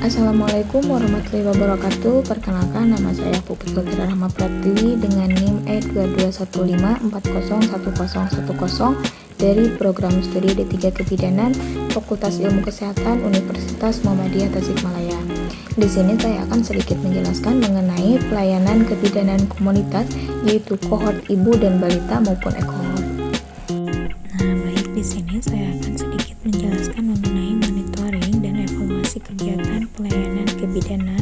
Assalamualaikum warahmatullahi wabarakatuh. Perkenalkan, nama saya Puput Putri Rahma Pratiwi dengan NIM E2215401010 dari Program Studi D3 Kebidanan Fakultas Ilmu Kesehatan Universitas Muhammadiyah Tasikmalaya. Di sini saya akan sedikit menjelaskan mengenai pelayanan kebidanan komunitas, yaitu kohort ibu dan balita maupun ekohort. Baik, di sini saya akan sedikit menjelaskan mengenai monitoring dan evaluasi kegiatan pelayanan kebidanan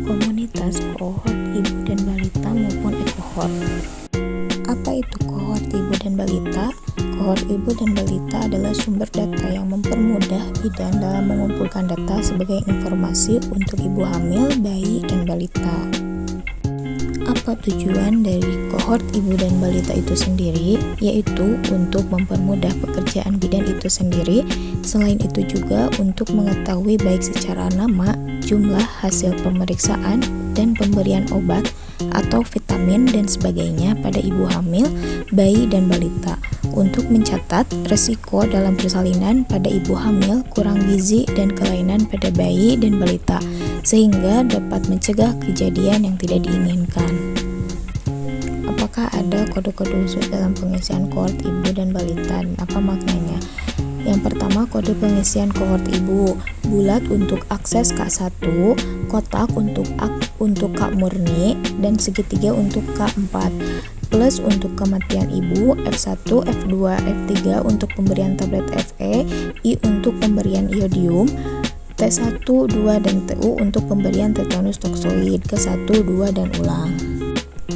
komunitas kohort ibu dan balita maupun ekohort. Apa itu kohort ibu dan balita? Kohort ibu dan balita adalah sumber data yang mempermudah bidan dalam mengumpulkan data sebagai informasi untuk ibu hamil, bayi, dan balita. Apa tujuan dari kohort ibu dan balita itu sendiri? Yaitu untuk mempermudah pekerjaan bidan itu sendiri. Selain itu juga untuk mengetahui baik secara nama, jumlah hasil pemeriksaan, dan pemberian obat atau vitamin dan sebagainya pada ibu hamil, bayi, dan balita, untuk mencatat resiko dalam persalinan pada ibu hamil, kurang gizi, dan kelainan pada bayi dan balita, sehingga dapat mencegah kejadian yang tidak diinginkan. Apakah ada kode-kode khusus dalam pengisian kohort ibu dan balita, dan apa maknanya? Yang pertama, kode pengisian kohort ibu: bulat untuk akses K1, kotak untuk K murni, dan segitiga untuk K4. Plus untuk kematian ibu, F1, F2, F3 untuk pemberian tablet Fe, I untuk pemberian iodium, T1, 2, dan TU untuk pemberian tetanus toksoid ke-1, 2, dan ulang.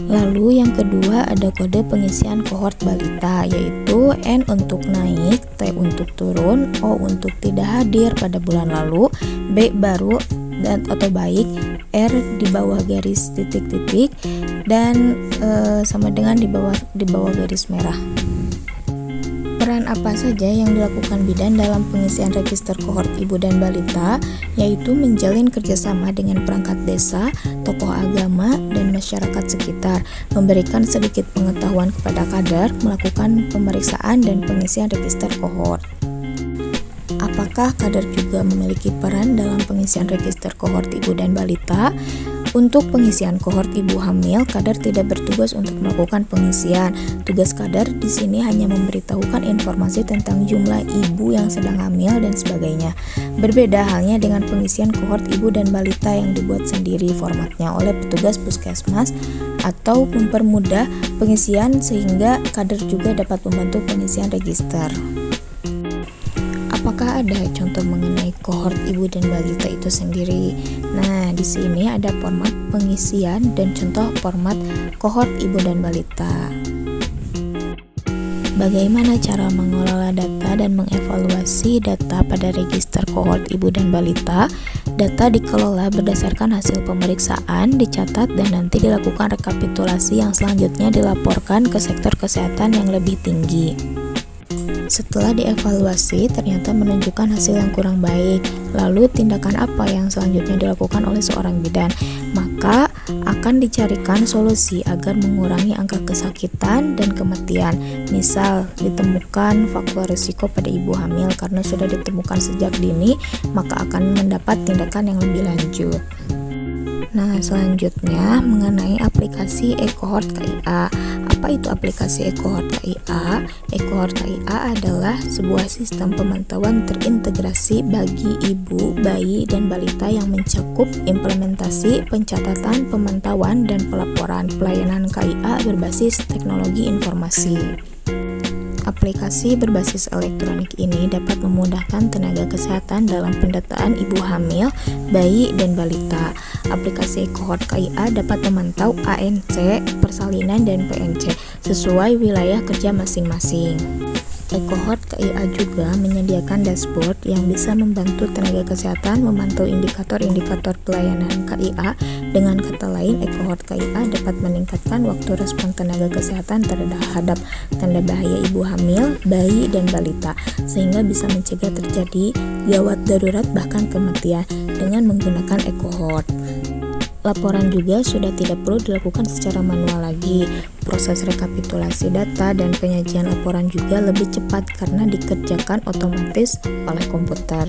Lalu yang kedua ada kode pengisian kohort balita, yaitu N untuk naik, T untuk turun, O untuk tidak hadir pada bulan lalu, B baru dan atau baik, R di bawah garis titik-titik, dan sama dengan di bawah garis merah. Peran apa saja yang dilakukan bidan dalam pengisian register kohort ibu dan balita, yaitu menjalin kerjasama dengan perangkat desa, tokoh agama, dan masyarakat sekitar, memberikan sedikit pengetahuan kepada kader, melakukan pemeriksaan dan pengisian register kohort. Apakah kader juga memiliki peran dalam pengisian register kohort ibu dan balita? Untuk pengisian kohort ibu hamil, kader tidak bertugas untuk melakukan pengisian. Tugas kader di sini hanya memberitahukan informasi tentang jumlah ibu yang sedang hamil dan sebagainya. Berbeda halnya dengan pengisian kohort ibu dan balita yang dibuat sendiri formatnya oleh petugas puskesmas atau mempermudah pengisian sehingga kader juga dapat membantu pengisian register. Apakah ada contoh mengenai kohort ibu dan balita itu sendiri? Nah, di sini ada format pengisian dan contoh format kohort ibu dan balita. Bagaimana cara mengelola data dan mengevaluasi data pada register kohort ibu dan balita? Data dikelola berdasarkan hasil pemeriksaan, dicatat, dan nanti dilakukan rekapitulasi yang selanjutnya dilaporkan ke sektor kesehatan yang lebih tinggi. Setelah dievaluasi, ternyata menunjukkan hasil yang kurang baik. Lalu tindakan apa yang selanjutnya dilakukan oleh seorang bidan? Maka akan dicarikan solusi agar mengurangi angka kesakitan dan kematian. Misal, ditemukan faktor risiko pada ibu hamil karena sudah ditemukan sejak dini, maka akan mendapat tindakan yang lebih lanjut. Nah, selanjutnya mengenai aplikasi e-kohort KIA. Apa itu aplikasi e-kohort KIA? E-kohort KIA adalah sebuah sistem pemantauan terintegrasi bagi ibu, bayi, dan balita yang mencakup implementasi, pencatatan, pemantauan, dan pelaporan. Pelayanan KIA berbasis teknologi informasi. Aplikasi berbasis elektronik ini dapat memudahkan tenaga kesehatan dalam pendataan ibu hamil, bayi, dan balita. Aplikasi kohort KIA dapat memantau ANC, persalinan, dan PNC sesuai wilayah kerja masing-masing. E-kohort KIA juga menyediakan dashboard yang bisa membantu tenaga kesehatan memantau indikator-indikator pelayanan KIA. Dengan kata lain, e-kohort KIA dapat meningkatkan waktu respon tenaga kesehatan terhadap tanda bahaya ibu hamil, bayi, dan balita, sehingga bisa mencegah terjadi gawat darurat bahkan kematian dengan menggunakan e-kohort. Laporan juga sudah tidak perlu dilakukan secara manual lagi. Proses rekapitulasi data dan penyajian laporan juga lebih cepat karena dikerjakan otomatis oleh komputer.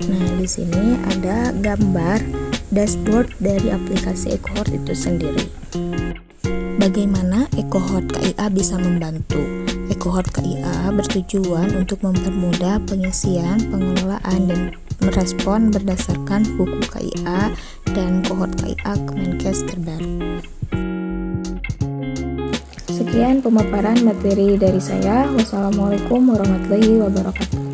Nah, di sini ada gambar dashboard dari aplikasi eCohort itu sendiri. Bagaimana eCohort KIA bisa membantu? eCohort KIA bertujuan untuk mempermudah pengisian, pengelolaan, dan merespon berdasarkan buku KIA dan kohort KIA Kemenkes terbaru. Sekian pemaparan materi dari saya. Wassalamualaikum warahmatullahi wabarakatuh.